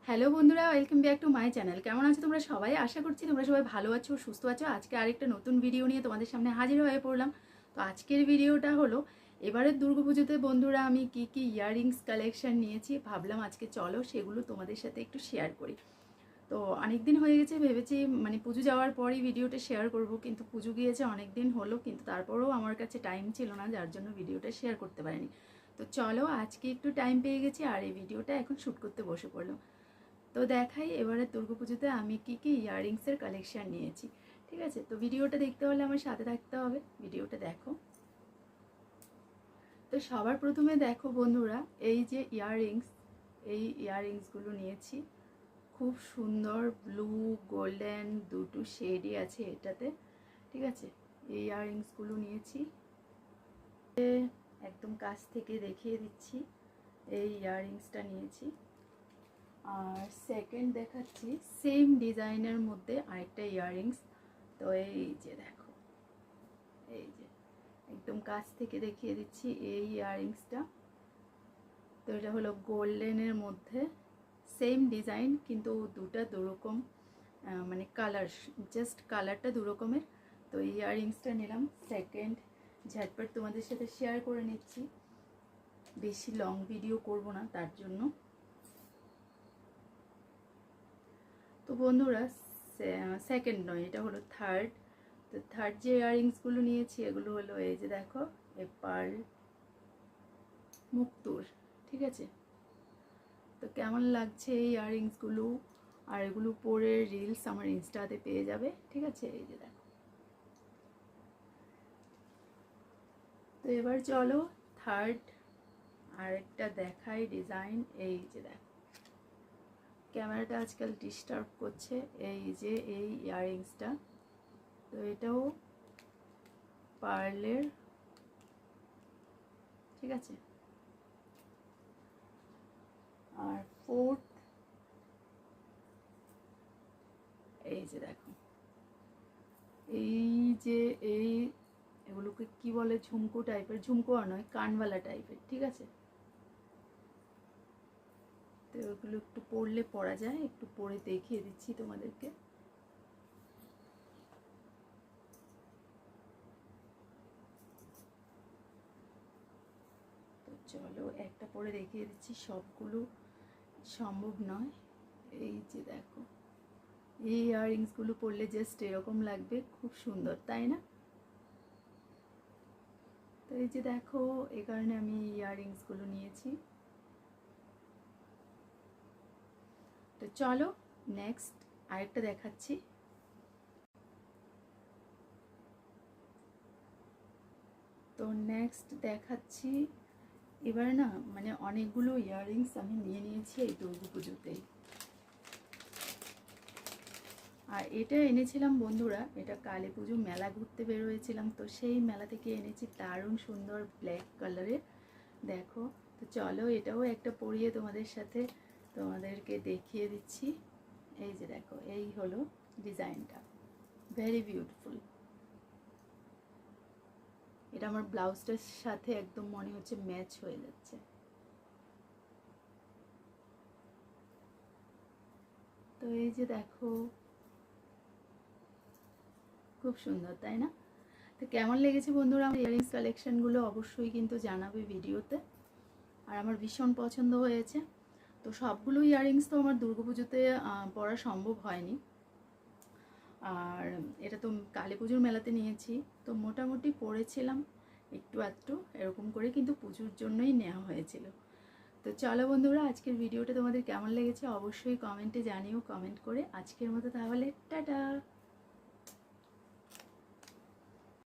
Hello বন্ধুরা, welcome back to my channel. কেমন আছো তোমরা সবাই? আশা করছি তোমরা সবাই ভালো আছো, সুস্থ আছো। আজকে আরেকটা নতুন ভিডিও নিয়ে তোমাদের সামনে হাজির হয়ে পড়লাম। তো আজকের ভিডিওটা হলো এবারের দুর্গাপুজোতে বন্ধুরা আমি কি কি ইয়াররিংস কালেকশন নিয়েছি, ভাবলাম আজকে চলো সেগুলো তোমাদের সাথে একটু শেয়ার করি। তো অনেক দিন হয়ে গেছে, ভেবেছি মানে পুজো যাওয়ার পরই ভিডিওটা শেয়ার করব, কিন্তু পুজো গিয়েছে অনেক দিন হলো, কিন্তু তারপরেও আমার কাছে টাইম ছিল না, যার জন্য ভিডিওটা শেয়ার করতে পারিনি। তো চলো আজকে একটু টাইম পেয়ে গেছি আর এই ভিডিওটা এখন শ্যুট করতে বসে পড়লাম। তো দেখাই এবারে দুর্গাপুজোতে আমি কি কি ইয়াররিংসের কালেকশন নিয়েছি। ঠিক আছে, তো ভিডিওটা দেখতে হলে আমার সাথে থাকতে হবে, ভিডিওটা দেখো। তো সবার প্রথমে দেখো বন্ধুরা, এই যে ইয়াররিংস, এই ইয়াররিংসগুলো নিয়েছি। খুব সুন্দর ব্লু গোল্ডেন দুটো শেডই আছে এটাতে। ঠিক আছে, এই ইয়াররিংসগুলো নিয়েছি, একদম কাছ থেকে দেখিয়ে দিচ্ছি। এই ইয়াররিংসটা নিয়েছি। আর সেকেন্ড দেখাচ্ছি সেম ডিজাইনের মধ্যে আরেকটা ইয়াররিংস। তো এই যে দেখো, এই যে একদম কাছ থেকে দেখিয়ে দিচ্ছি এই ইয়াররিংসটা। তো এটা হলো গোল্ডেনের মধ্যে, সেম ডিজাইন কিন্তু দুটা দুরকম, মানে কালার, জাস্ট কালারটা দুরকমের। তো এই ইয়াররিংসটা নিলাম। সেকেন্ড ঝটপট তোমাদের সাথে শেয়ার করে নিচ্ছি, বেশি লং ভিডিও করব না তার জন্য। তো বন্ধুরা সেকেন্ড নয়, এটা হলো থার্ড। তো থার্ড যে ইয়াররিংসগুলো নিয়েছি এগুলো হলো এই যে দেখো, এ পার্ল মুক্তোর। ঠিক আছে, তো কেমন লাগছে এই ইয়াররিংসগুলো, আর এগুলো পরে রিলস আমার ইনস্টাতে পেয়ে যাবে। ঠিক আছে, এই যে দেখো। তো এবার চলো থার্ড আরেকটা দেখাই ডিজাইন। এই যে দেখো, ক্যামেরাটা আজকাল ডিস্টার্ব করছে। এই যে এই ইয়াররিংসটা, তো এটাও পার্লের। ঠিক আছে, আর ফোর্থ এই যে দেখো, এই যে এই এগুলোকে কি বলে, ঝুমকো টাইপের, ঝুমকো আর নয়, কানওয়ালা টাইপের। ঠিক আছে, তো এগুলো একটু পরলে পরা যায়, একটু পরে দেখিয়ে দিচ্ছি তোমাদেরকে। তো চলো একটা পরে দেখিয়ে দিচ্ছি, সবগুলো সম্ভব নয়। এই যে দেখো, এই ইয়াররিংসগুলো পরলে জাস্ট এরকম লাগবে, খুব সুন্দর তাই না? তো এই যে দেখো, এই কারণে আমি ইয়াররিংসগুলো নিয়েছি। তো চলো নেক্সট আরেকটা দেখাচ্ছি। তো নেক্সট দেখাচ্ছি, এবার না মানে অনেকগুলো ইয়াররিংস আমি নিয়ে নিয়েছি এই দুর্গাপুজোতেই। আর এটা এনেছিলাম বন্ধুরা, এটা কালী পুজো মেলা ঘুরতে বেরোয়েছিলাম, তো সেই মেলা থেকে এনেছি, দারুণ সুন্দর ব্ল্যাক কালারের। দেখো, তো চলো এটাও একটা পরিয়ে তোমাদের সাথে তোমাদেরকে দেখিয়ে দিচ্ছি। এই যে দেখো, এই হলো ডিজাইনটা, ভেরি বিউটিফুল। এটা আমার ব্লাউজটার সাথে একদম মনে হচ্ছে ম্যাচ হয়ে যাচ্ছে। তো এই যে দেখো, খুব সুন্দর তাই না? তো কেমন লেগেছে বন্ধুরা আমার ইয়াররিংস কালেকশনগুলো অবশ্যই কিন্তু জানাবে ভিডিওতে। আর আমার ভীষণ পছন্দ হয়েছে। তো সবগুলো ইয়াররিংস তো আমার দুর্গাপুজোতে পরা সম্ভব হয়নি, আর এটা তো কালী পুজোর মেলাতে নিয়েছি, তো মোটামুটি পরেছিলাম একটু আধটু এরকম করে, কিন্তু পুজোর জন্যই নেওয়া হয়েছিল। তো চলো বন্ধুরা, আজকের ভিডিওটা তোমাদের কেমন লেগেছে অবশ্যই কমেন্টে জানিও, কমেন্ট করে। আজকের মতো তাহলে টাটা।